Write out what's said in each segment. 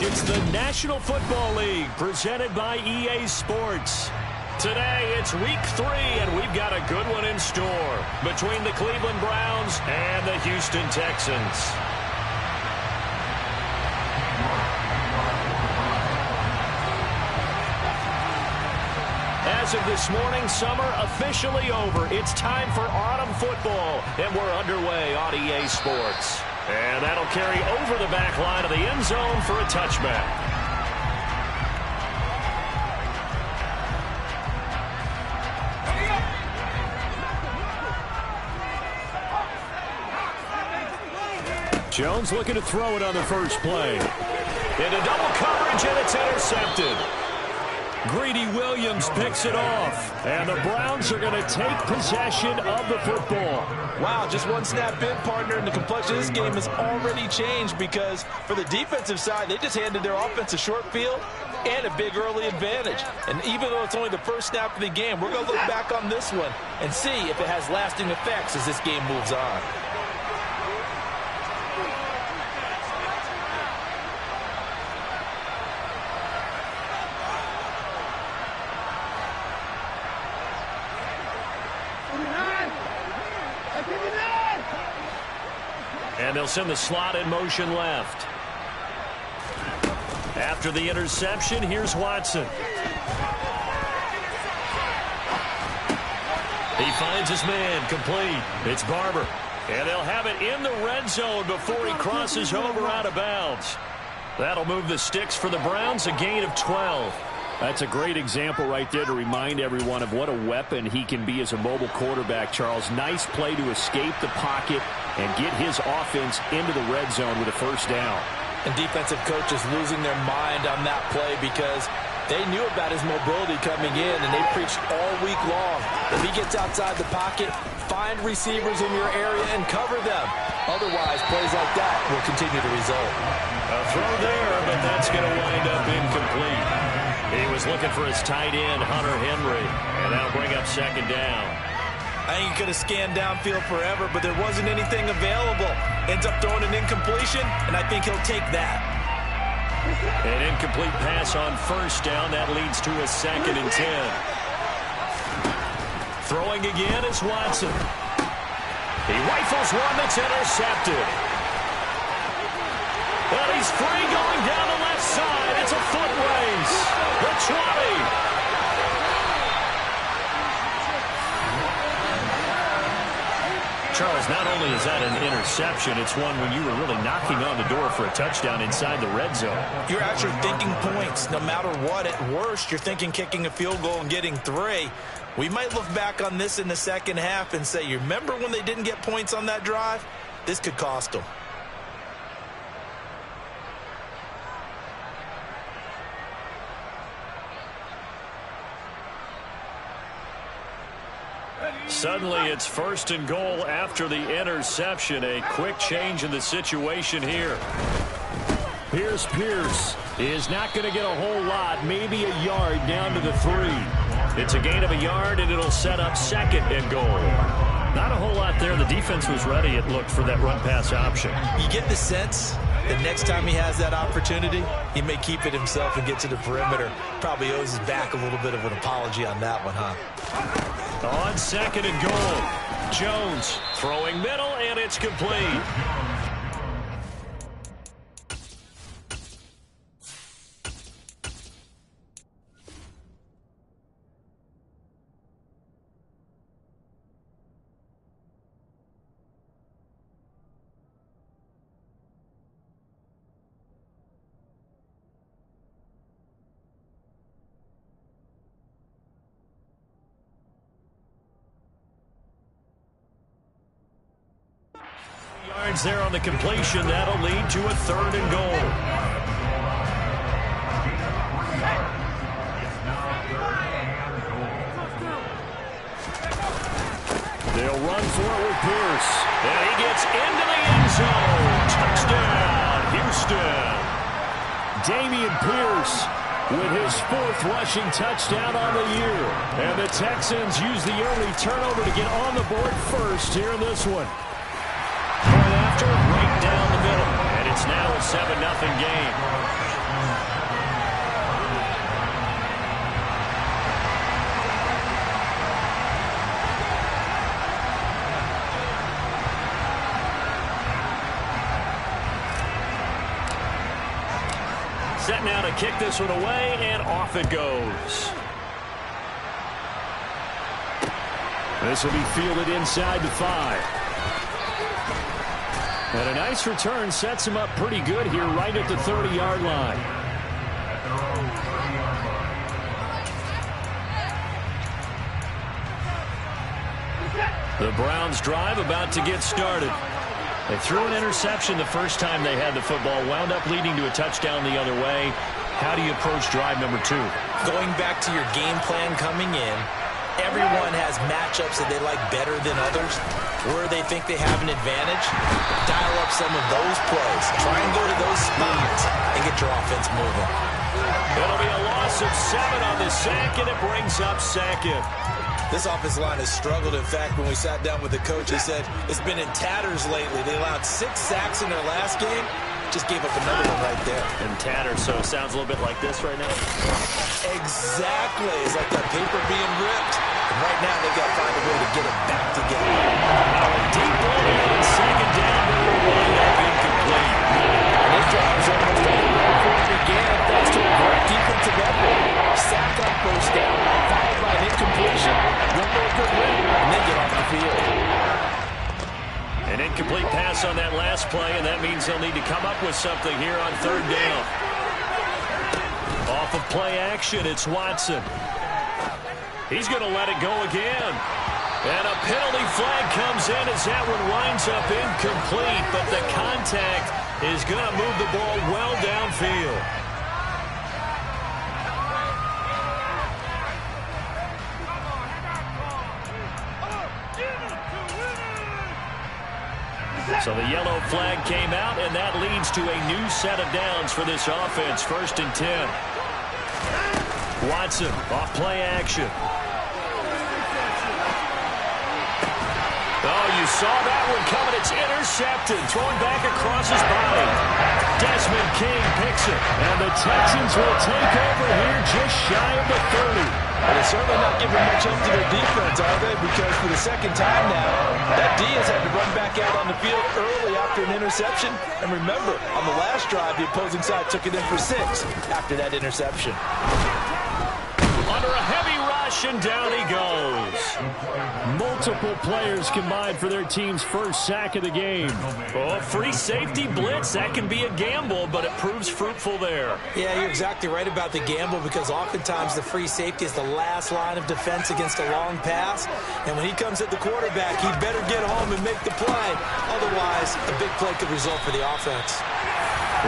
It's the National Football League presented by EA Sports. Today, it's week 3, and we've got a good one in store between the Cleveland Browns and the Houston Texans. As of this morning, summer officially over. It's time for autumn football, and we're underway on EA Sports. And that'll carry over the back line of the end zone for a touchback. Jones looking to throw it on the first play. Into double coverage, and it's intercepted. Greedy Williams picks it off, and the Browns are going to take possession of the football. Wow, just one snap in, partner, and the complexion of this game has already changed because for the defensive side, they just handed their offense a short field and a big early advantage. And even though it's only the first snap of the game, we're going to look back on this one and see if it has lasting effects as this game moves on. And they'll send the slot in motion left. After the interception, here's Watson. He finds his man, complete. It's Barber. And they'll have it in the red zone before he crosses over out of bounds. That'll move the sticks for the Browns, a gain of 12. That's a great example right there to remind everyone of what a weapon he can be as a mobile quarterback, Charles. Nice play to escape the pocket and get his offense into the red zone with a first down. And defensive coaches losing their mind on that play because they knew about his mobility coming in, and they preached all week long. If he gets outside the pocket, find receivers in your area and cover them. Otherwise, plays like that will continue to result. A throw there, but that's going to wind up incomplete. He was looking for his tight end, Hunter Henry, and that'll bring up second down. I think he could have scanned downfield forever, but there wasn't anything available. Ends up throwing an incompletion, and I think he'll take that. An incomplete pass on first down. That leads to a 2nd and 10. Throwing again is Watson. He rifles one that's intercepted. And he's free going down the left side. It's a foot race. The 20. Charles, not only is that an interception, it's one when you were really knocking on the door for a touchdown inside the red zone. You're actually thinking points. No matter what, at worst, you're thinking kicking a field goal and getting 3. We might look back on this in the second half and say, you remember when they didn't get points on that drive? This could cost them. Suddenly, it's 1st and goal after the interception. A quick change in the situation here. Here's Pierce. He is not going to get a whole lot, maybe a yard down to the 3. It's a gain of a yard, and it'll set up 2nd and goal. Not a whole lot there. The defense was ready, it looked, for that run-pass option. You get the sense that next time he has that opportunity, he may keep it himself and get to the perimeter. Probably owes his back a little bit of an apology on that one, huh? On 2nd and goal, Jones throwing middle, and it's complete. Yards there on the completion. That'll lead to a 3rd and goal. They'll run for it with Pierce. And he gets into the end zone. Touchdown, Houston. Dameon Pierce with his 4th rushing touchdown on the year. And the Texans use the early turnover to get on the board first here in this one. Point after, right down the middle. And it's now a 7-0 game. now to kick this one away, and off it goes. This will be fielded inside the 5. And a nice return sets him up pretty good here right at the 30-yard line. The Browns drive about to get started. They threw an interception the first time they had the football, wound up leading to a touchdown the other way. How do you approach drive number 2? Going back to your game plan coming in, everyone has matchups that they like better than others, where they think they have an advantage. Dial up some of those plays. Try and go to those spots and get your offense moving. It'll be a loss of 7 on the sack, and it brings up 2nd. This offensive line has struggled. In fact, when we sat down with the coach, he said it's been in tatters lately. They allowed 6 sacks in their last game. Just gave up another one right there. In tatters, so it sounds a little bit like this right now. Exactly. It's like that paper being ripped. And right now, they've got to find a way to get it back together. Deep ball on 2nd down, but it'll wind up incomplete. And this drive is almost over before it began, thanks to a great defensive effort. Sack on 1st down, followed by an incompletion, one more good run, and then get off the field. An incomplete pass on that last play, and that means they'll need to come up with something here on 3rd down. Off of play action, it's Watson. He's going to let it go again. And a penalty flag comes in as that one winds up incomplete, but the contact is going to move the ball well downfield. So the yellow flag came out, and that leads to a new set of downs for this offense. 1st and 10. Watson off play action. Oh, you saw that one coming. It's intercepted. Thrown back across his body. Desmond King picks it. And the Texans will take over here just shy of the 30. And they're certainly not giving much up to their defense, are they? Because for the 2nd time now, that D has had to run back out on the field early after an interception. And remember, on the last drive, the opposing side took it in for 6 after that interception. Under a heavy rush, and down he goes. Multiple players combined for their team's first sack of the game. Oh, free safety blitz. That can be a gamble, but it proves fruitful there. Yeah, you're exactly right about the gamble, because oftentimes the free safety is the last line of defense against a long pass. And when he comes at the quarterback, he better get home and make the play. Otherwise, a big play could result for the offense.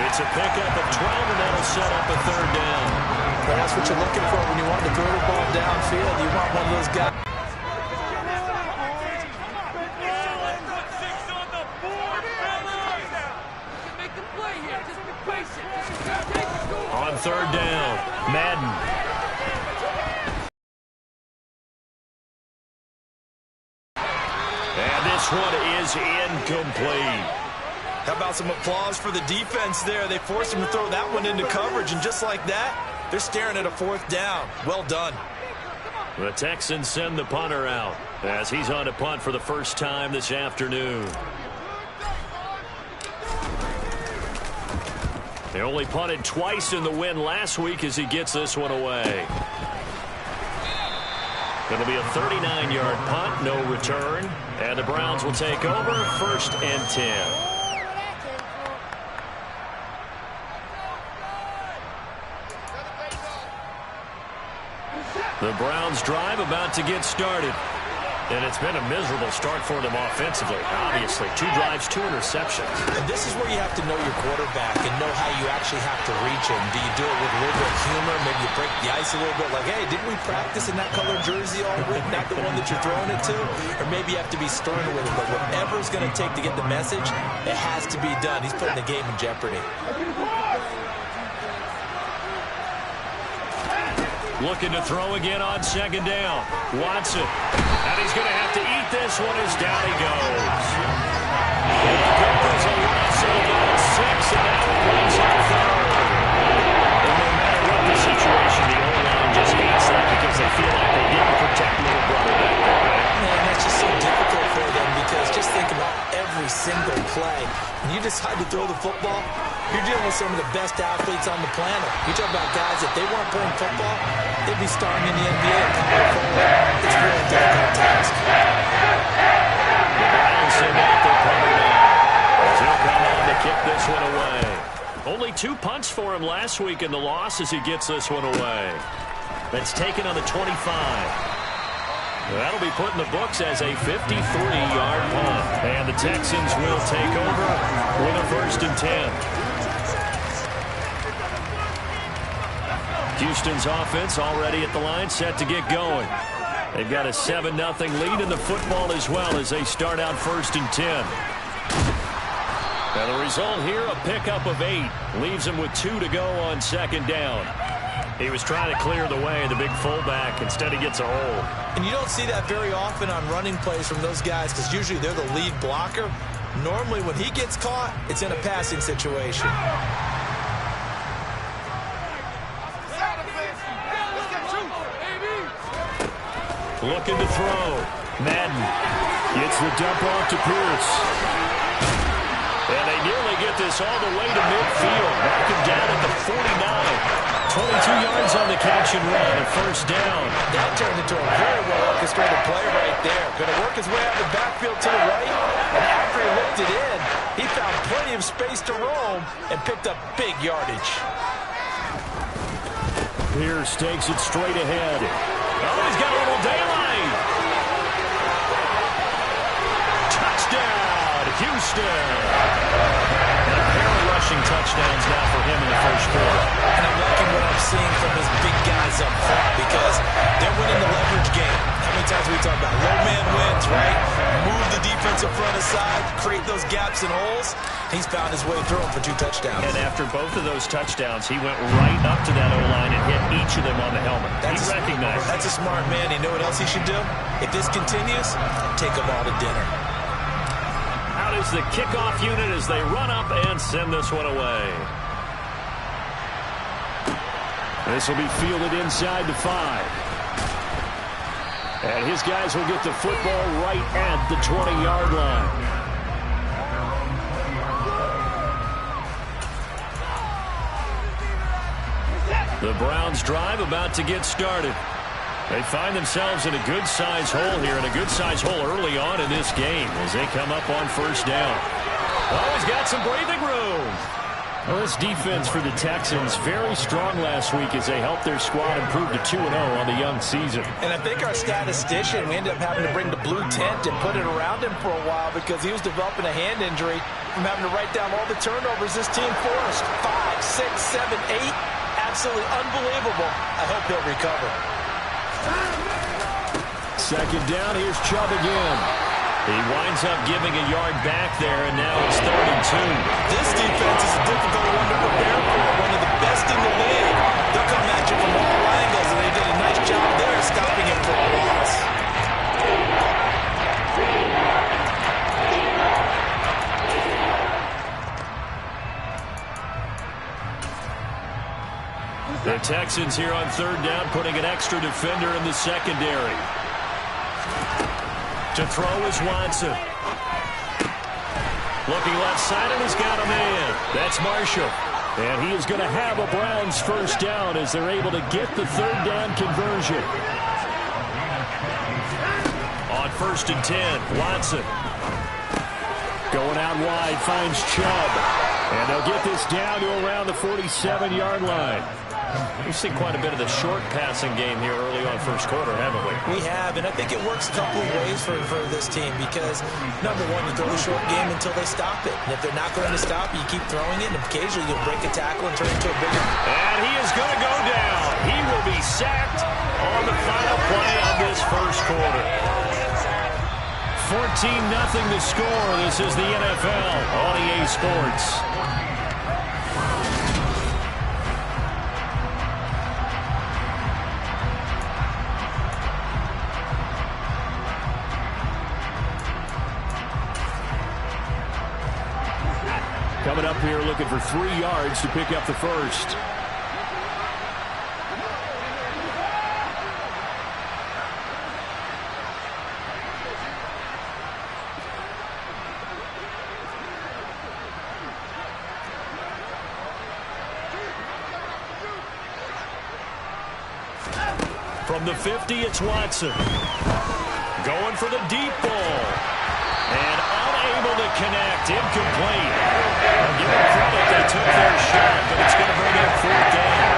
It's a pickup of 12, and that'll set up a 3rd down. Well, that's what you're looking for when you want to throw the ball downfield. You want one of those guys. On 3rd down, Madden. And this one is incomplete. How about some applause for the defense there? They forced him to throw that one into coverage, and just like that, they're staring at a 4th down. Well done. The Texans send the punter out as he's on to punt for the first time this afternoon. They only punted twice in the win last week as he gets this one away. It'll be a 39-yard punt, no return. And the Browns will take over 1st and 10. The Browns drive about to get started. And it's been a miserable start for them offensively. Obviously, 2 drives, 2 interceptions. And this is where you have to know your quarterback and know how you actually have to reach him. Do you do it with a little bit of humor? Maybe you break the ice a little bit, like, hey, didn't we practice in that color jersey all week, not the one that you're throwing it to? Or maybe you have to be stern with him. But whatever it's going to take to get the message, it has to be done. He's putting the game in jeopardy. Looking to throw again on 2nd down. Watson. And he's going to have to eat this one as down he goes. And it goes a loss of about 6, and that one brings up 3rd. And no matter what the situation, the O-line just hates that because they feel like they didn't protect little brother back there, right? Man, that's just so difficult for them, because just think about every single play. When you decide to throw the football, you're dealing with some of the best athletes on the planet. You talk about guys, if they weren't playing football, they'd be starring in the NBA and power forward. It's really a difficult task. The Browns send out their punter now. He'll come on to kick this one away. Only 2 punts for him last week in the loss as he gets this one away. That's taken on the 25. That'll be put in the books as a 53-yard punt. And the Texans will take over with a 1st and 10. Houston's offense already at the line, set to get going. They've got a 7-0 lead in the football as well as they start out 1st and 10. And the result here, a pickup of 8. Leaves him with 2 to go on 2nd down. He was trying to clear the way, the big fullback. Instead, he gets a hole. And you don't see that very often on running plays from those guys because usually they're the lead blocker. Normally, when he gets caught, it's in a passing situation. Looking to throw. Madden gets the dump off to Pierce. And they nearly get this all the way to midfield. Mark him down at the 49. 22 yards on the catch and run, a 1st down. That turned into a very well-orchestrated play right there. Going to work his way out the backfield to the right. And after he looked it in, he found plenty of space to roam and picked up big yardage. Pierce takes it straight ahead. Oh, he's got a little daylight. Touchdown, Houston. And a pair of rushing touchdowns now for him in the 1st quarter. And I'm liking what I'm seeing from his big guys up front because they're winning the leverage game. How many times we talk about low man wins, right? Move the defensive front aside, create those gaps and holes. He's found his way through them for 2 touchdowns. And after both of those touchdowns, he went right up to that O-line and hit each of them on the helmet. He recognized. That's a smart man. You know what else he should do? If this continues, take them all to dinner. Out is the kickoff unit as they run up and send this one away. This will be fielded inside the 5. And his guys will get the football right at the 20-yard line. The Browns drive about to get started. They find themselves in a good-sized hole here, and a good-sized hole early on in this game as they come up on 1st down. Oh, he's got some breathing room. Well, this defense for the Texans very strong last week as they helped their squad improve to 2-0 on the young season. And I think our statistician, we ended up having to bring the blue tent and put it around him for a while because he was developing a hand injury from having to write down all the turnovers this team forced. 5, 6, 7, 8. Absolutely unbelievable. I hope he'll recover. 2nd down. Here's Chubb again. He winds up giving a yard back there, and now it's 3rd and 2. This defense is a difficult one to prepare for. One of the best in the league. They'll come at you from all angles, and they did a nice job there stopping him for a loss. The Texans here on 3rd down, putting an extra defender in the secondary. To throw is Watson. Looking left side, and he's got a man. That's Marshall. And he is going to have a Browns 1st down as they're able to get the 3rd down conversion. On 1st and 10, Watson. Going out wide, finds Chubb. And they'll get this down to around the 47-yard line. We've seen quite a bit of the short passing game here early on 1st quarter, haven't we? We have, and I think it works a couple of ways for this team because, number one, you throw the short game until they stop it. And if they're not going to stop, you keep throwing it, and occasionally you'll break a tackle and turn it into a bigger... And he is going to go down. He will be sacked on the final play of this 1st quarter. 14-0 the score. This is the NFL on EA Sports. Coming up here looking for 3 yards to pick up the 1st. From the 50, it's Watson. Going for the deep ball. And unable to connect. Incomplete. I'll give them credit. They took their shot, but it's going to bring up 4th down.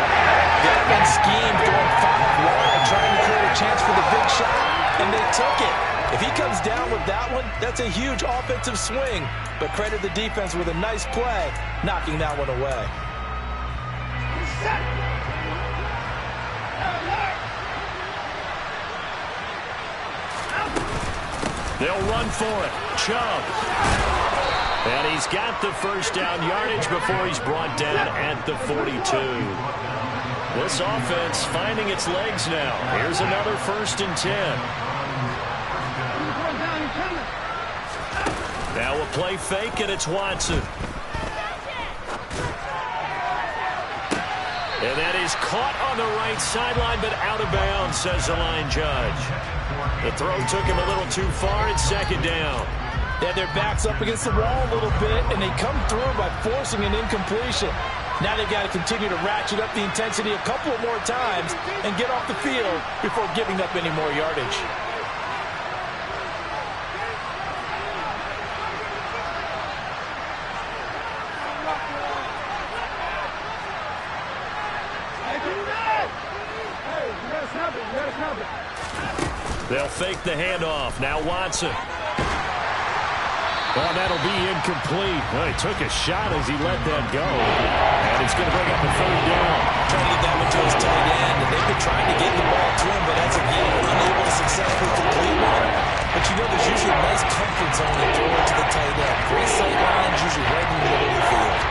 They've been schemed going 5 wide, trying to create a chance for the big shot, and they took it. If he comes down with that one, that's a huge offensive swing. But credit the defense with a nice play, knocking that one away. They'll run for it. Chubb. And he's got the first down yardage before he's brought down at the 42. This offense finding its legs now. Here's another 1st and 10. Now a play fake, and it's Watson. And that is caught on the right sideline, but out of bounds, says the line judge. The throw took him a little too far. It's 2nd down. They had their backs up against the wall a little bit, and they come through by forcing an incompletion. Now they've got to continue to ratchet up the intensity a couple of more times and get off the field before giving up any more yardage. They'll fake the handoff. Now Watson. Oh, that'll be incomplete. Well, he took a shot as he let that go. And it's going to bring up a 3rd down. Trying to get that one to his tight end, and they've been trying to get the ball to him, but as again, unable to successfully complete one. But you know there's usually a nice comfort zone to throw it to the tight end. Great sight lines, usually right in the middle of the field.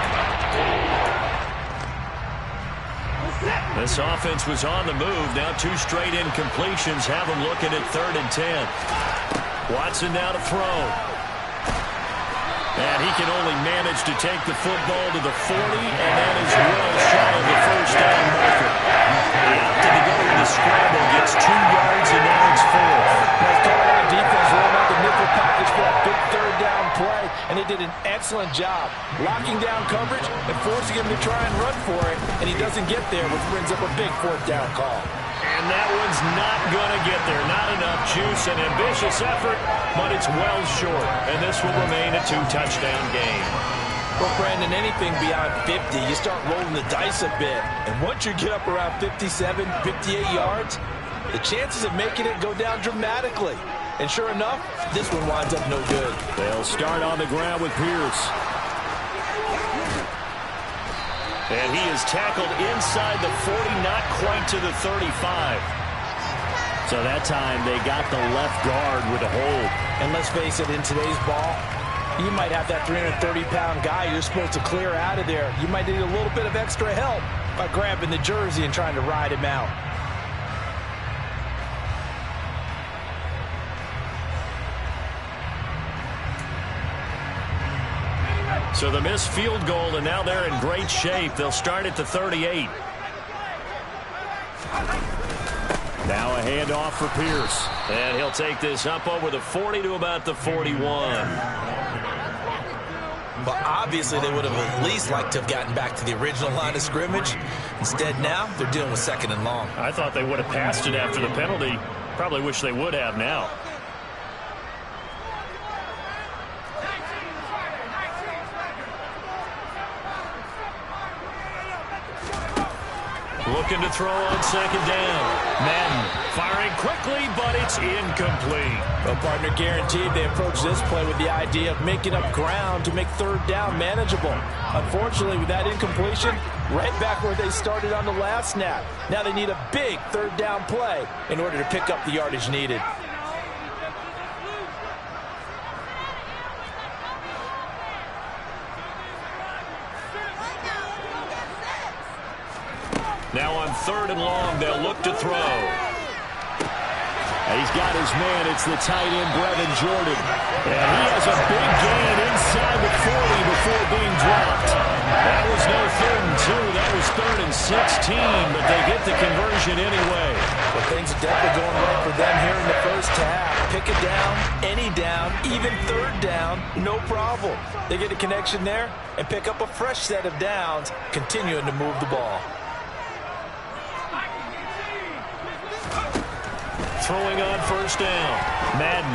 This offense was on the move. Now 2 straight incompletions have them looking at 3rd and 10. Watson now to throw. And he can only manage to take the football to the 40, and that is well shy of the 1st down marker. He opted to go with the scramble, gets 2 yards, and now it's 4th. Nice Carolina defense rolling out the nickel package for a big 3rd down play, and they did an excellent job locking down coverage and forcing him to try and run for it, and he doesn't get there, which brings up a big 4th down call. And that one's not going to get there. Not enough juice. An ambitious effort, but it's well short. And this will remain a 2-touchdown game. Well, Brandon, anything beyond 50, you start rolling the dice a bit. And once you get up around 57, 58 yards, the chances of making it go down dramatically. And sure enough, this one winds up no good. They'll start on the ground with Pierce. And he is tackled inside the 40, not quite to the 35. So that time they got the left guard with a hold. And let's face it, in today's ball, you might have that 330-pound guy you're supposed to clear out of there. You might need a little bit of extra help by grabbing the jersey and trying to ride him out. So the missed field goal, and now they're in great shape. They'll start at the 38. Now a handoff for Pierce. And he'll take this up over the 40 to about the 41. But obviously they would have at least liked to have gotten back to the original line of scrimmage. Instead now, they're dealing with 2nd and long. I thought they would have passed it after the penalty. Probably wish they would have now. Looking to throw on 2nd down. Madden firing quickly, but it's incomplete. Well, partner, guaranteed they approach this play with the idea of making up ground to make 3rd down manageable. Unfortunately, with that incompletion, right back where they started on the last snap. Now they need a big 3rd down play in order to pick up the yardage needed. Now on 3rd and long, they'll look to throw. He's got his man. It's the tight end, Brevin Jordan. And he has a big gain inside the 40 before being dropped. That was no 3rd and 2. That was 3rd and 16, but they get the conversion anyway. Well, things are definitely going right for them here in the first half. Pick it down, any down, even 3rd down, no problem. They get a connection there and pick up a fresh set of downs, continuing to move the ball. throwing on first down. Madden.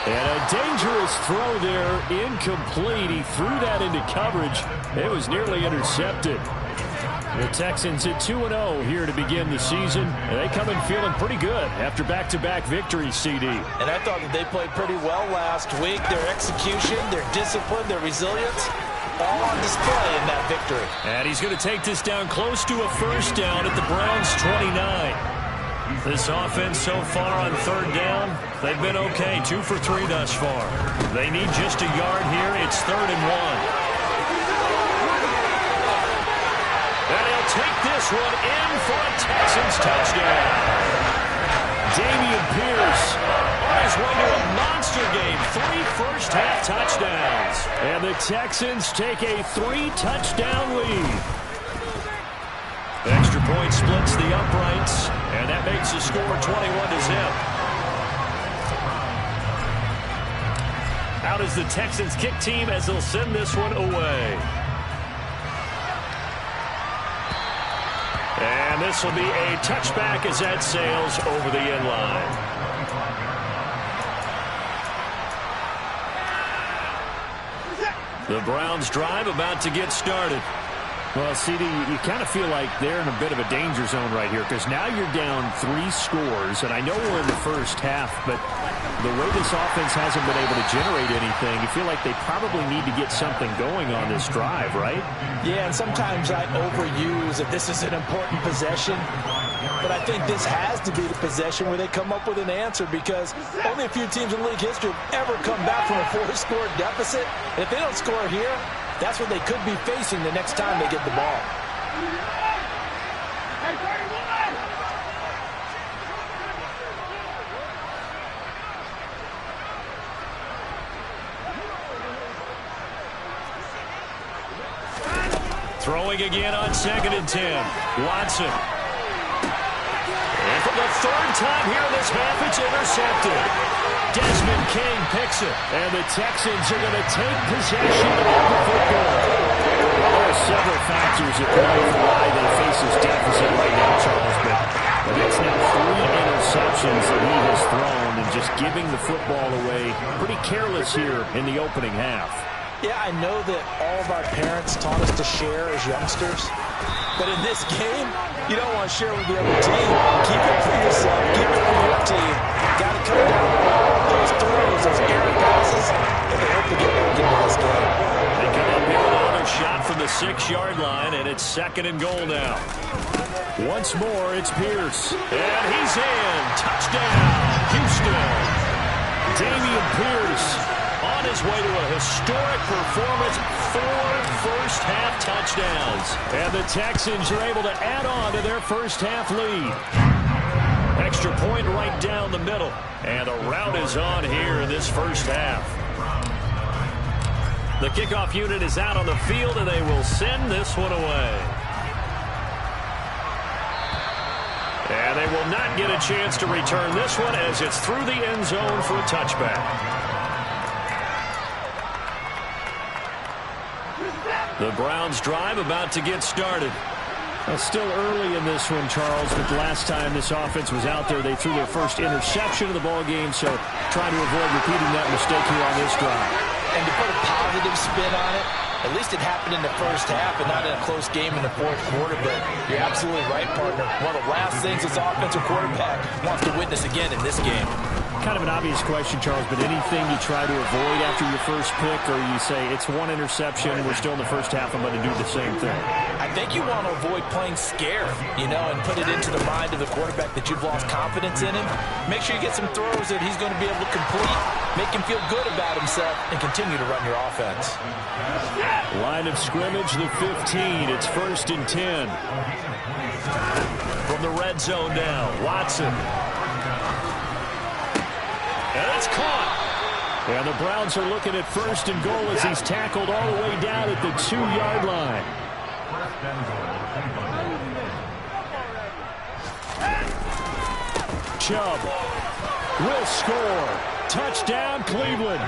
And a dangerous throw there, incomplete. He threw that into coverage. It was nearly intercepted. The Texans at 2-0 here to begin the season. And they come in feeling pretty good after back-to-back victories, CD. And I thought that they played pretty well last week. Their execution, their discipline, their resilience, all on display in that victory. And he's going to take this down close to a first down at the Browns' 29. This offense so far on third down, they've been okay. 2 for 3 thus far. They need just a yard here. It's 3rd and 1. And he'll take this one in for a Texans touchdown. Damian Pierce on his way to a monster game. 3 first-half touchdowns. And the Texans take a 3-touchdown lead. Extra point splits the uprights, and that makes the score 21-0. Out is the Texans kick team as they'll send this one away. And this will be a touchback as that sails over the end line. The Browns drive about to get started. Well, CD, you kind of feel like they're in a bit of a danger zone right here because now you're down 3 scores, and I know we're in the first half, but the way this offense hasn't been able to generate anything, you feel like they probably need to get something going on this drive, right? Yeah, and sometimes I overuse that this is an important possession, but I think this has to be the possession where they come up with an answer because only a few teams in league history have ever come back from a 4-score deficit. And if they don't score here, that's what they could be facing the next time they get the ball. Throwing again on 2nd and 10. Watson. And for the 3rd time here in this half, it's intercepted. Desmond King picks it. And the Texans are going to take possession of the football. Well, there are several factors that play for why they face this deficit right now, Charles. But it's now 3 interceptions that he has thrown and just giving the football away. Pretty careless here in the opening half. Yeah, I know that all of our parents taught us to share as youngsters. But in this game, you don't want to share with the other team. Keep it for yourself. Keep it for your team. Got to come down with all those throws, those errant passes, and they hope to get back into this game. They come up here with another shot from the 6-yard line, and it's 2nd and goal now. Once more, it's Pierce. And he's in. Touchdown, Houston. Damian Pierce on his way to a historic performance. 4 first-half touchdowns. And the Texans are able to add on to their first-half lead. Extra point right down the middle. And the route is on here in this first half. The kickoff unit is out on the field, and they will send this one away. And they will not get a chance to return this one as it's through the end zone for a touchback. The Browns drive about to get started. Well, still early in this one, Charles, but the last time this offense was out there, they threw their first interception of the ball game, so trying to avoid repeating that mistake here on this drive. And to put a positive spin on it, at least it happened in the first half and not in a close game in the 4th quarter, but you're absolutely right, partner. One of the last things this offensive quarterback wants to witness again in this game. Kind of an obvious question, Charles, but anything you try to avoid after your first pick, or you say it's 1 interception, we're still in the first half, I'm going to do the same thing? I think you want to avoid playing scared, you know, and put it into the mind of the quarterback that you've lost confidence in him. Make sure you get some throws that he's going to be able to complete, make him feel good about himself, and continue to run your offense. Line of scrimmage, the 15. It's 1st and 10. From the red zone now, Watson. And it's caught. And the Browns are looking at 1st and goal as he's tackled all the way down at the 2-yard line. Chubb will score. Touchdown, Cleveland.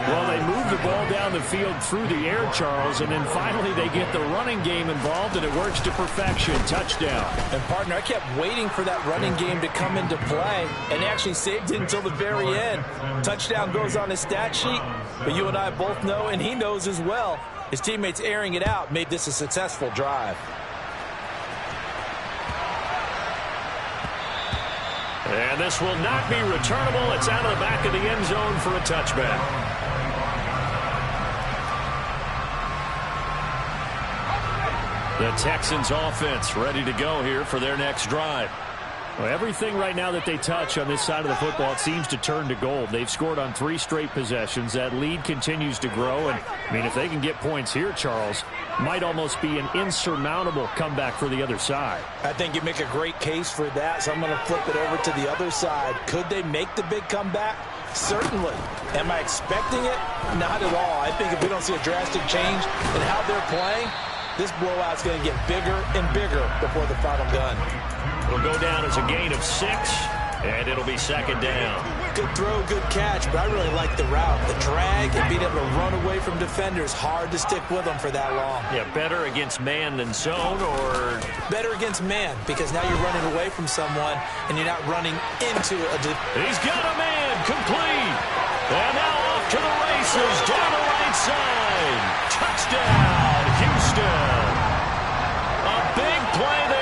Well, they move the ball down the field through the air, Charles, and then finally they get the running game involved, and it works to perfection. Touchdown. And, partner, I kept waiting for that running game to come into play, and actually saved it until the very end. Touchdown goes on his stat sheet, but you and I both know, and he knows as well, his teammates airing it out made this a successful drive. And this will not be returnable. It's out of the back of the end zone for a touchback. The Texans offense ready to go here for their next drive. Well, everything right now that they touch on this side of the football, it seems to turn to gold. They've scored on 3 straight possessions. That lead continues to grow. And, I mean, if they can get points here, Charles, might almost be an insurmountable comeback for the other side. I think you make a great case for that, so I'm going to flip it over to the other side. Could they make the big comeback? Certainly. Am I expecting it? Not at all. I think if we don't see a drastic change in how they're playing, this blowout's going to get bigger and bigger before the final gun. It'll go down as a gain of 6, and it'll be second down. Good throw, good catch, but I really like the route. The drag and being able to run away from defenders, hard to stick with them for that long. Yeah, better against man than zone, or? Better against man, because now you're running away from someone, and you're not running into a... He's got a man, complete. And now off to the races, down the right side. Touchdown, Houston. A big play there.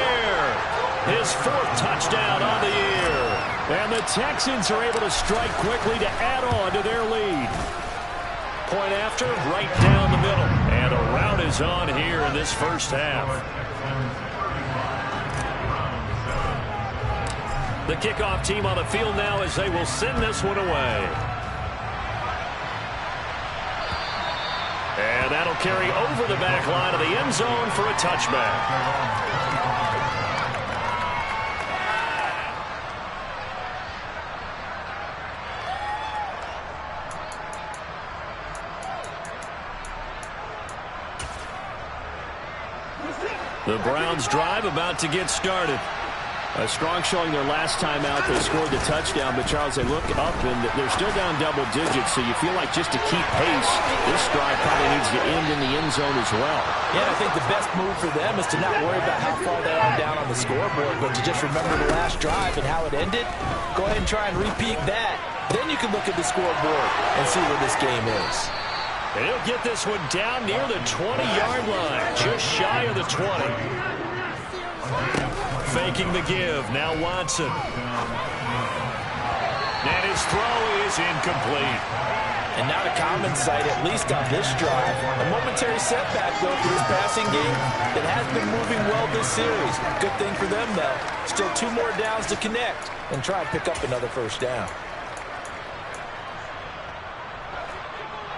His 4th touchdown on the year. And the Texans are able to strike quickly to add on to their lead. Point after, right down the middle. And a rout is on here in this first half. The kickoff team on the field now as they will send this one away. And that'll carry over the back line of the end zone for a touchback. The Browns drive about to get started. A strong showing their last time out. They scored the touchdown, but Charles, they look up and they're still down double digits, so you feel like just to keep pace, this drive probably needs to end in the end zone as well. Yeah, I think the best move for them is to not worry about how far they are down on the scoreboard, but to just remember the last drive and how it ended. Go ahead and try and repeat that. Then you can look at the scoreboard and see where this game is. And he'll get this one down near the 20-yard line, just shy of the 20. Faking the give, now Watson. And his throw is incomplete. And not a common sight, at least on this drive. A momentary setback, though, for this passing game that has been moving well this series. Good thing for them, though. Still 2 more downs to connect and try and pick up another first down.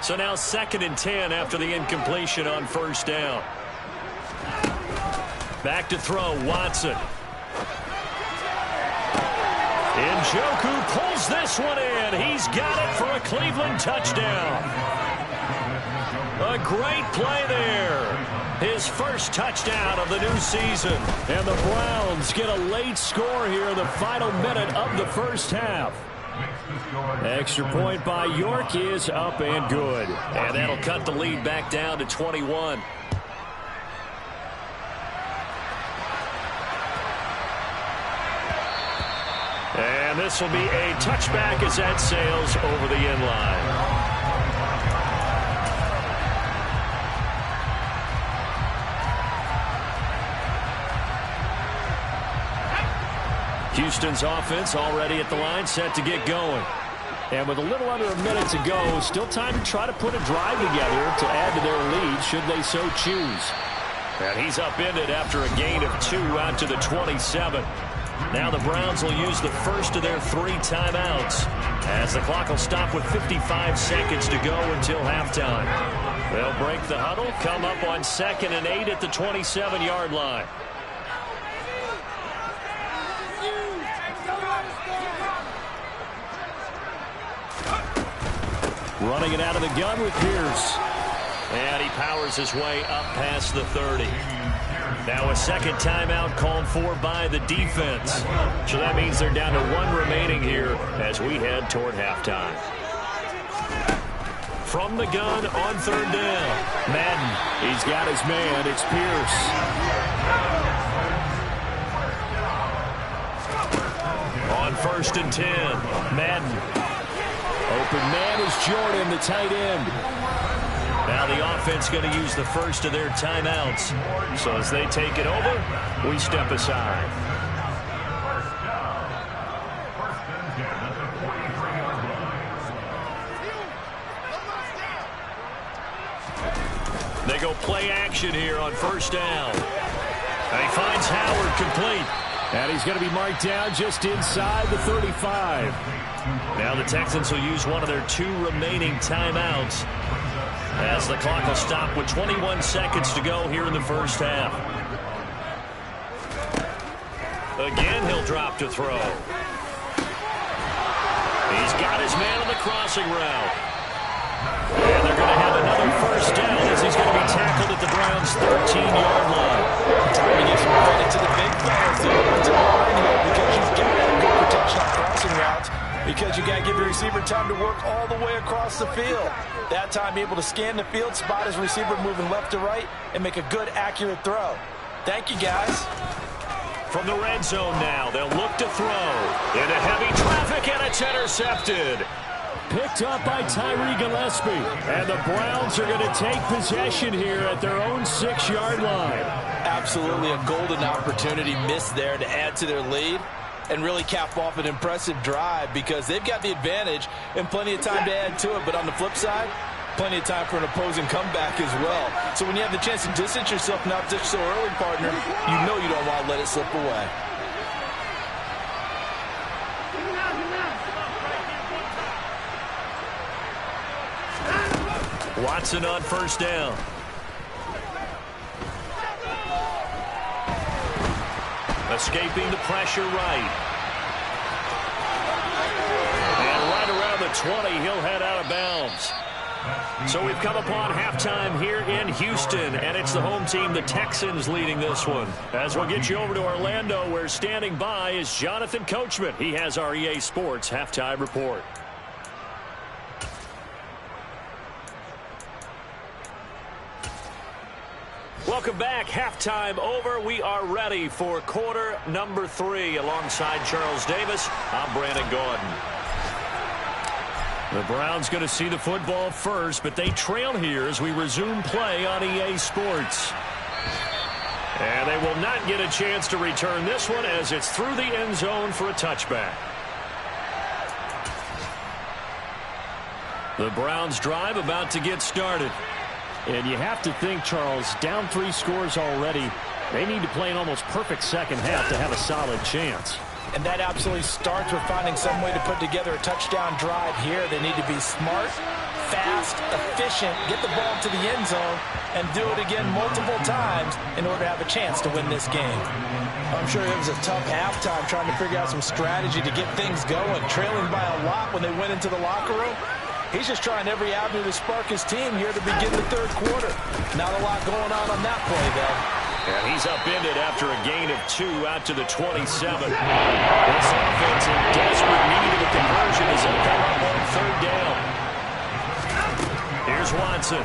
So now 2nd and 10 after the incompletion on first down. Back to throw, Watson. Njoku pulls this one in. He's got it for a Cleveland touchdown. A great play there. His first touchdown of the new season. And the Browns get a late score here in the final minute of the first half. Extra point by York is up and good. And that'll cut the lead back down to 21. And this will be a touchback as that sails over the end line. Houston's offense already at the line, set to get going. And with a little under a minute to go, still time to try to put a drive together to add to their lead should they so choose. And he's upended after a gain of 2 out to the 27. Now the Browns will use the first of their 3 timeouts as the clock will stop with 55 seconds to go until halftime. They'll break the huddle, come up on 2nd and 8 at the 27-yard line. Running it out of the gun with Pierce. And he powers his way up past the 30. Now a second timeout called for by the defense. So that means they're down to 1 remaining here as we head toward halftime. from the gun on third down. Madden, he's got his man. It's Pierce. On 1st and 10, Madden. Open man is Jordan, the tight end. Now the offense going to use the first of their timeouts. So as they take it over, we step aside. They go play action here on 1st down. And he finds Howard complete. And he's going to be marked down just inside the 35. Now the Texans will use one of their 2 remaining timeouts as the clock will stop with 21 seconds to go here in the first half. Again, he'll drop to throw. He's got his man on the crossing route. And they're going to have another 1st down as he's going to be tackled at the Browns' 13-yard line. Time to give some credit to the big players to the line here because you've got to have good protection on crossing routes because you got to give your receiver time to work all the way across the field. That time, able to scan the field, spot his receiver moving left to right, and make a good, accurate throw. Thank you, guys. From the red zone now, they'll look to throw. Into heavy traffic, and it's intercepted. Picked up by Tyree Gillespie. And the Browns are going to take possession here at their own 6-yard line. Absolutely a golden opportunity missed there to add to their lead and really cap off an impressive drive because they've got the advantage and plenty of time to add to it. But on the flip side, plenty of time for an opposing comeback as well. So when you have the chance to distance yourself not just so early, partner, you know you don't want to let it slip away. Watson on 1st down. Escaping the pressure right. And right around the 20, he'll head out of bounds. So we've come upon halftime here in Houston, and it's the home team, the Texans, leading this one. As we'll get you over to Orlando, where standing by is Jonathan Coachman. He has our EA Sports halftime report. Welcome back. Halftime over. We are ready for quarter number 3. Alongside Charles Davis, I'm Brandon Gordon. The Browns going to see the football first, but they trail here as we resume play on EA Sports. And they will not get a chance to return this one as it's through the end zone for a touchback. The Browns drive about to get started. And you have to think, Charles, down 3 scores already. They need to play an almost perfect second half to have a solid chance. And that absolutely starts with finding some way to put together a touchdown drive here. They need to be smart, fast, efficient, get the ball to the end zone, and do it again multiple times in order to have a chance to win this game. I'm sure it was a tough halftime trying to figure out some strategy to get things going, trailing by a lot when they went into the locker room. He's just trying every avenue to spark his team here to begin the 3rd quarter. Not a lot going on that play, though. And he's upended after a gain of 2 out to the 27. This offense in desperate need of a conversion as they come up on 3rd down. Here's Watson.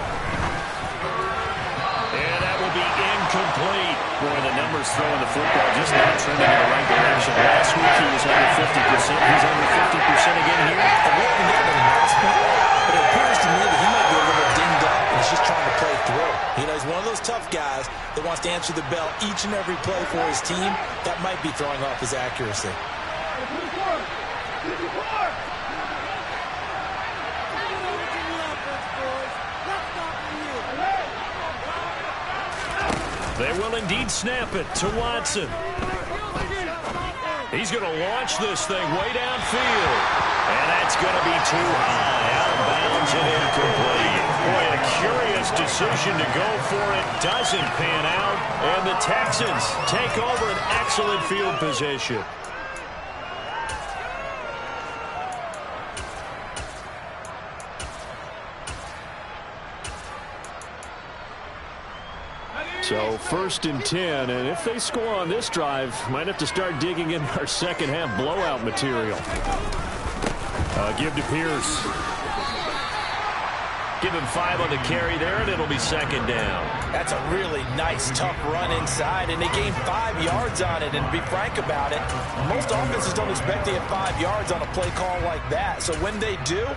And that will be incomplete. Boy, the numbers throwing the football just not trending in the right direction. Last week he was under 50%. He's under 50% again here. We haven't gotten an announcement, but it appears to me that he might be a little dinged up and he's just trying to play through. You know, he's one of those tough guys that wants to answer the bell each and every play for his team. That might be throwing off his accuracy. They will indeed snap it to Watson. He's going to launch this thing way downfield. And that's going to be too high, out of bounds and incomplete. Boy, a curious decision to go for it. Doesn't pan out. And the Texans take over an excellent field position. So 1st and 10, and if they score on this drive, might have to start digging in our second half blowout material. Give to Pierce. Give him 5 on the carry there, and it'll be second down. That's a really nice, tough run inside, and they gained 5 yards on it. And to be frank about it, most offenses don't expect to get 5 yards on a play call like that. So when they do,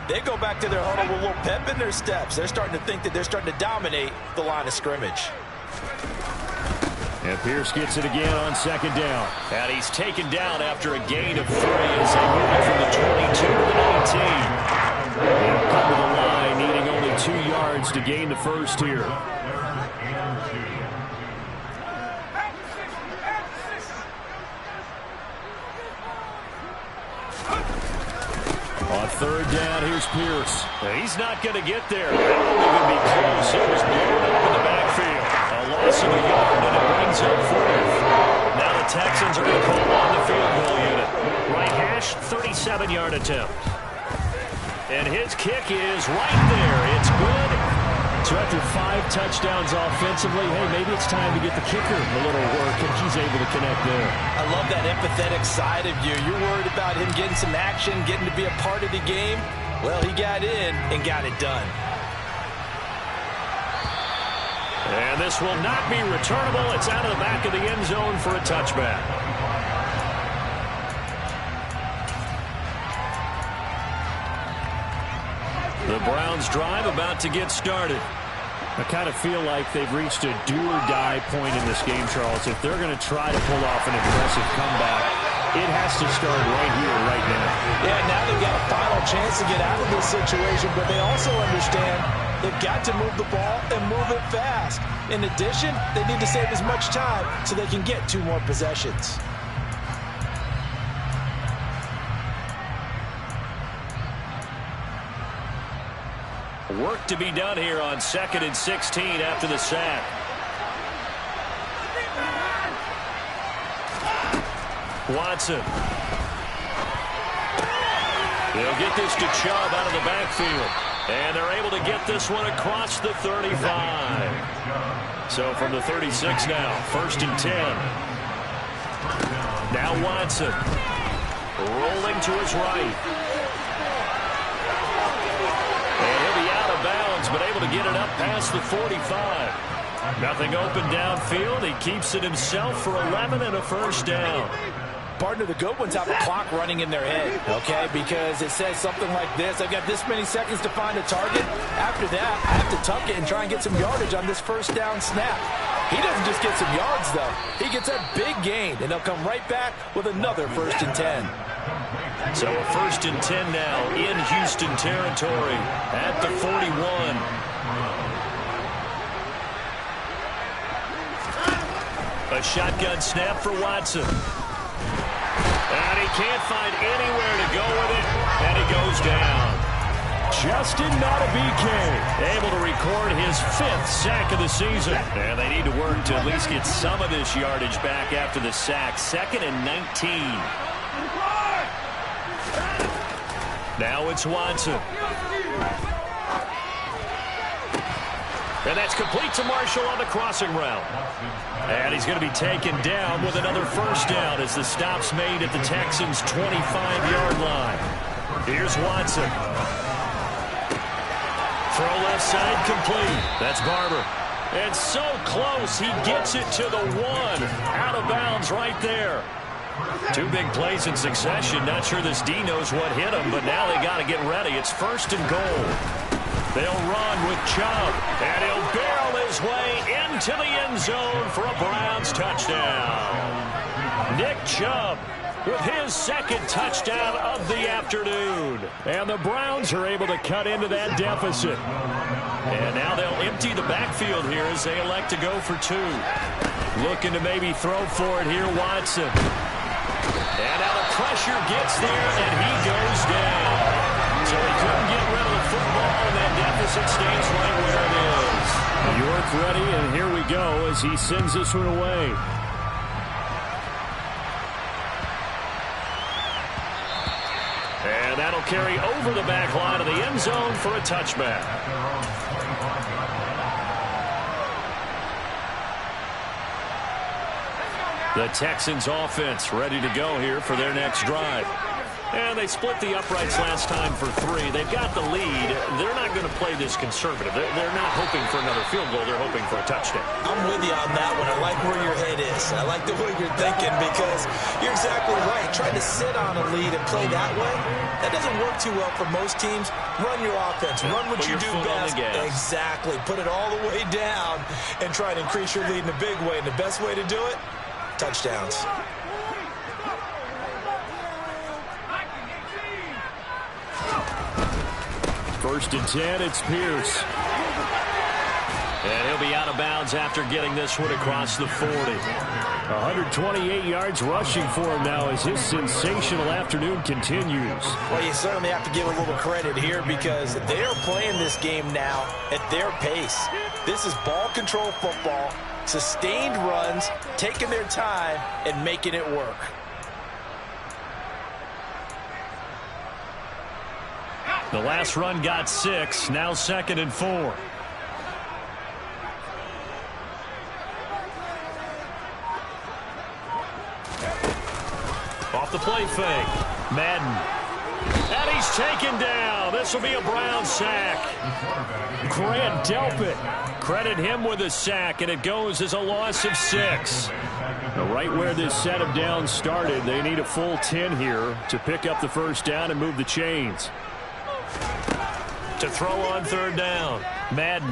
they go back to their huddle with a little pep in their steps. They're starting to think that they're starting to dominate the line of scrimmage. And Pierce gets it again on second down. And he's taken down after a gain of 3 as they move it from the 22 to the 19. They'll come to the line, needing only 2 yards to gain the first here. On third down, here's Pierce. He's not going to get there. That won't even be close. It was blown up in the backfield. A loss of a yard, and it brings up 4th. Now the Texans are going to call on the field goal unit. Right hash, 37-yard attempt. And his kick is right there. It's good. So after 5 touchdowns offensively, hey, maybe it's time to get the kicker a little work, and he's able to connect there. I love that empathetic side of you. You're worried about him getting some action, getting to be a part of the game. Well, he got in and got it done. And this will not be returnable. It's out of the back of the end zone for a touchback. The Browns drive about to get started. I kind of feel like they've reached a do-or-die point in this game, Charles. If they're going to try to pull off an impressive comeback, it has to start right here, right now. Yeah, now they've got a final chance to get out of this situation, but they also understand they've got to move the ball and move it fast. In addition, they need to save as much time so they can get 2 more possessions. Work to be done here on 2nd and 16 after the sack. Watson. They'll get this to Chubb out of the backfield. And they're able to get this one across the 35. So from the 36 now, 1st and 10. Now Watson. Rolling to his right. Bounds, but able to get it up past the 45. Nothing open downfield. He keeps it himself for 11 and a first down. Partner, the good ones have a clock running in their head, okay? Because it says something like this. I've got this many seconds to find a target. After that, I have to tuck it and try and get some yardage on this first down snap. He doesn't just get some yards, though. He gets a big gain, and they'll come right back with another 1st and 10. So a 1st and 10 now in Houston territory at the 41. A shotgun snap for Watson. And he can't find anywhere to go with it, and he goes down. Justin Madubuike able to record his 5th sack of the season. And they need to work to at least get some of this yardage back after the sack. 2nd and 19. Now it's Watson. And that's complete to Marshall on the crossing route. And he's going to be taken down with another first down as the stop's made at the Texans' 25-yard line. Here's Watson. Throw left side complete. That's Barber. And so close, he gets it to the 1. Out of bounds right there. 2 big plays in succession. Not sure this D knows what hit him, but now they got to get ready. It's 1st and goal. They'll run with Chubb, and he'll barrel his way into the end zone for a Browns touchdown. Nick Chubb with his 2nd touchdown of the afternoon. And the Browns are able to cut into that deficit. And now they'll empty the backfield here as they elect to go for 2. Looking to maybe throw for it here, Watson. And now the pressure gets there, and he goes down. So he couldn't get rid of the football, and that deficit stays right where it is. York ready, and here we go as he sends this one away. And that'll carry over the back line of the end zone for a touchback. The Texans offense ready to go here for their next drive. And they split the uprights last time for 3. They've got the lead. They're not going to play this conservative. They're not hoping for another field goal. They're hoping for a touchdown. I'm with you on that one. I like where your head is. I like the way you're thinking because you're exactly right. Trying to sit on a lead and play that way, that doesn't work too well for most teams. Run your offense. Run what you do best. Exactly. Put it all the way down and try to increase your lead in a big way. And the best way to do it, touchdowns. First and 10, it's Pierce. And he'll be out of bounds after getting this one across the 40. 128 yards rushing for him now as his sensational afternoon continues. Well, you certainly have to give a little credit here because they are playing this game now at their pace. This is ball control football, sustained runs, taking their time, and making it work. The last run got 6, now 2nd and 4. Off the play fake. Madden. And he's taken down. This will be a Brown sack. Grant Delpit. Credit him with a sack, and it goes as a loss of 6. Right where this set of downs started, they need a full 10 here to pick up the first down and move the chains. To throw on 3rd down. Madden.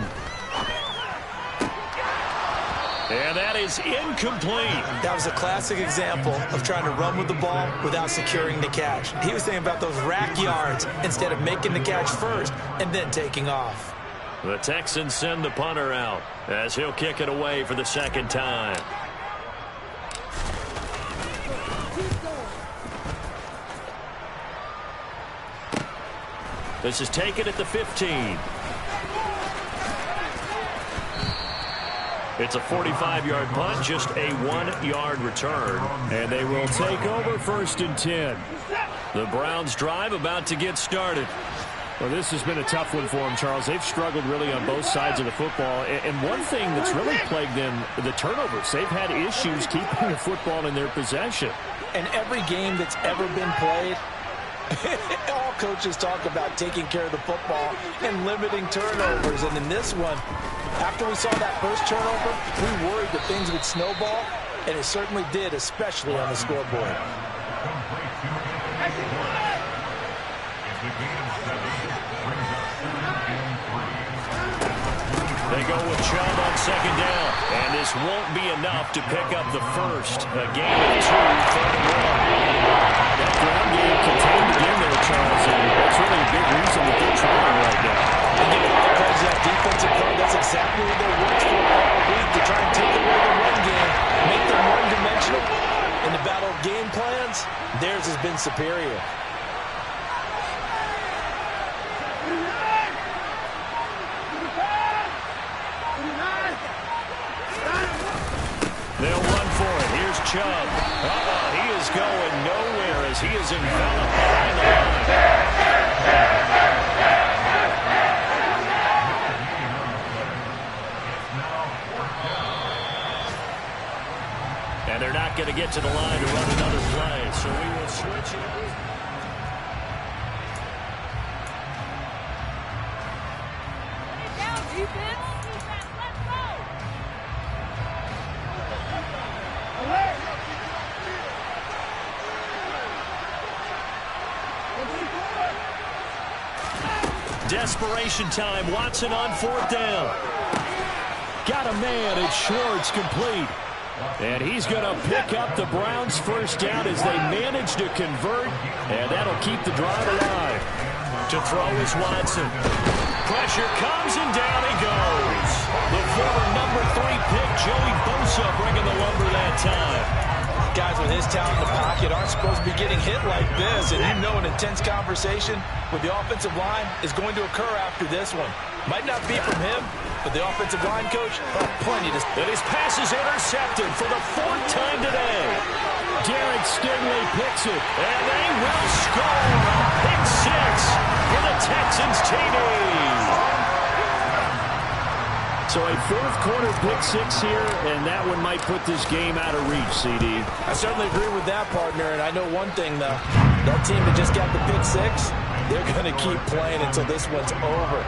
And that is incomplete. That was a classic example of trying to run with the ball without securing the catch. He was thinking about those rack yards instead of making the catch first and then taking off. The Texans send the punter out as he'll kick it away for the 2nd time. This is taken at the 15. It's a 45-yard punt, just a 1-yard return. And they will take over 1st and 10. The Browns drive about to get started. Well, this has been a tough one for them, Charles. They've struggled really on both sides of the football. And one thing that's really plagued them, the turnovers. They've had issues keeping the football in their possession. And every game that's ever been played, all coaches talk about taking care of the football and limiting turnovers. And in this one, after we saw that first turnover, we worried that things would snowball, and it certainly did, especially on the scoreboard. They go with Chubb on 2nd down, and this won't be enough to pick up the first. A gain of 2, 3rd and 1. That ground game contained again there, Charles, and that's really a big reason that they're trying right now. And you know, because that defensive front, that's exactly what they worked for all week, to try and take away the run game, make them one-dimensional. In the battle of game plans, theirs has been superior. They'll run for it. Here's Chubb. He is going nowhere as he is enveloped behind the line. And they're not going to get to the line to run another play, so we will switch it. Down, defense. Let's go. Desperation time. Watson on 4th down. Got a man. It's Schwartz, complete. And he's going to pick up the Browns' first down as they manage to convert, and that'll keep the drive alive. To throw is Watson. Pressure comes, and down he goes. The former number 3 pick, Joey Bosa, bringing the lumber that time. Guys with his talent in the pocket aren't supposed to be getting hit like this, and you know an intense conversation with the offensive line is going to occur after this one. Might not be from him, but the offensive line coach had plenty to... And his pass is intercepted for the 4th time today. Derek Stingley picks it. And they will score a pick 6 for the Texans TD. So a fourth-quarter pick-6 here, and that one might put this game out of reach, CD. I certainly agree with that, partner, and I know one thing, though. That team that just got the pick-6, they're going to keep playing until this one's over.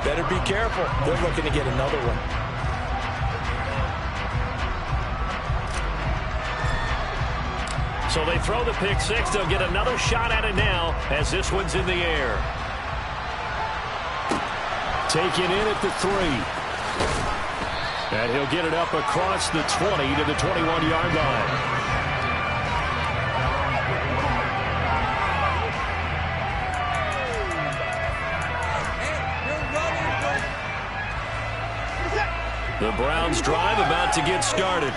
Better be careful. They're looking to get another one. So they throw the pick-6. They'll get another shot at it now as this one's in the air. Taken in at the 3. And he'll get it up across the 20 to the 21-yard line. The Browns drive about to get started.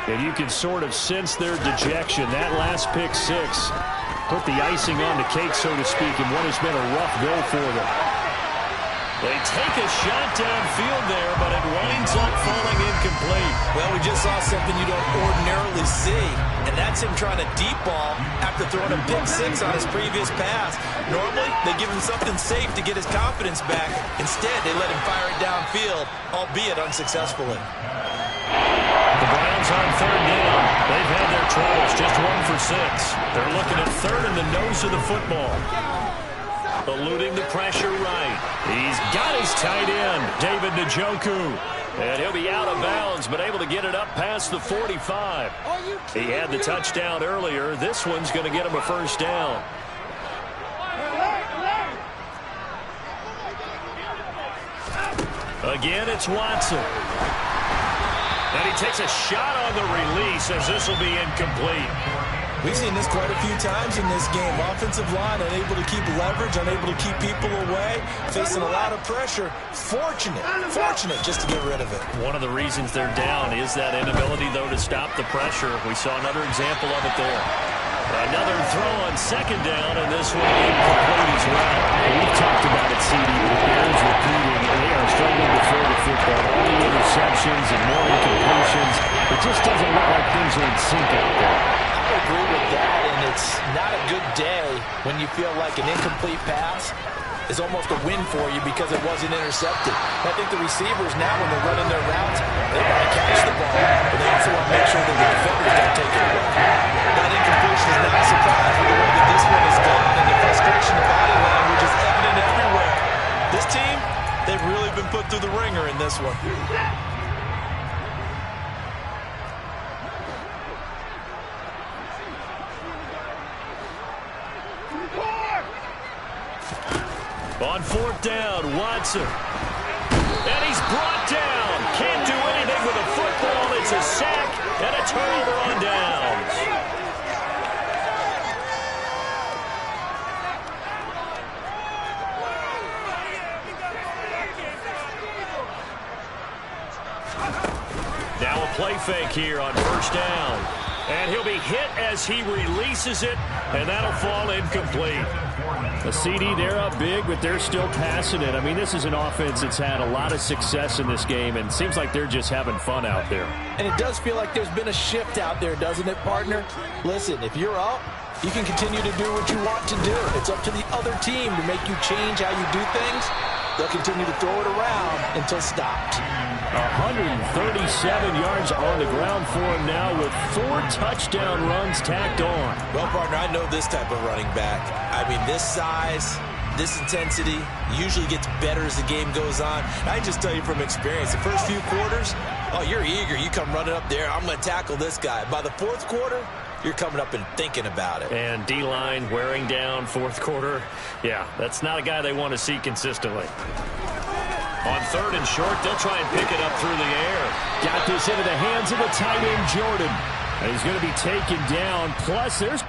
And you can sort of sense their dejection. That last pick-6 put the icing on the cake, so to speak, in what has been a rough go for them. They take a shot downfield there, but it winds up falling incomplete. Well, we just saw something you don't ordinarily see, and that's him trying to deep ball after throwing a pick-6 on his previous pass. Normally, they give him something safe to get his confidence back. Instead, they let him fire it downfield, albeit unsuccessfully. The Browns on third down. They've had their troubles, just 1 for 6. They're looking at third in the nose of the football. Eluding the pressure right. He's got his tight end, David Njoku. And he'll be out of bounds, but able to get it up past the 45. He had the touchdown earlier. This one's going to get him a first down. Again, it's Watson. And he takes a shot on the release as this will be incomplete. We've seen this quite a few times in this game. Offensive line unable to keep leverage, unable to keep people away, facing a lot of pressure. Fortunate just to get rid of it. One of the reasons they're down is that inability, though, to stop the pressure. We saw another example of it there. Another throw on second down, and this one incomplete as well. And we've talked about it, CD, but it bears repeating. They are struggling to throw the football. All the interceptions and more incompletions. It just doesn't look like things are in sync out there. I agree with that, and it's not a good day when you feel like an incomplete pass is almost a win for you because it wasn't intercepted. I think the receivers now, when they're running their routes, they want to catch the ball, but they also want to make sure that the defenders don't take it away. That incompletion is not a surprise with the way that this one is done, and the frustration of body language is evident everywhere. This team, they've really been put through the ringer in this one. On fourth down, Watson. And he's brought down. Can't do anything with a football. It's a sack and a turnover on downs. Now a play fake here on first down. And he'll be hit as he releases it, and that'll fall incomplete. A CD, they're up big, but they're still passing it. I mean, this is an offense that's had a lot of success in this game, and it seems like they're just having fun out there. And it does feel like there's been a shift out there, doesn't it, partner? Listen, if you're up, you can continue to do what you want to do. It's up to the other team to make you change how you do things. They'll continue to throw it around until stopped. 137 yards on the ground for him now with 4 touchdown runs tacked on. Well, partner, I know this type of running back. I mean, this size, this intensity usually gets better as the game goes on. I just tell you from experience, the first few quarters, oh, you're eager. You come running up there, I'm going to tackle this guy. By the fourth quarter, you're coming up and thinking about it. And D-line wearing down fourth quarter. Yeah, that's not a guy they want to see consistently. On third and short, they'll try and pick it up through the air. Got this into the hands of the tight end, Jordan. And he's going to be taken down. Plus, there's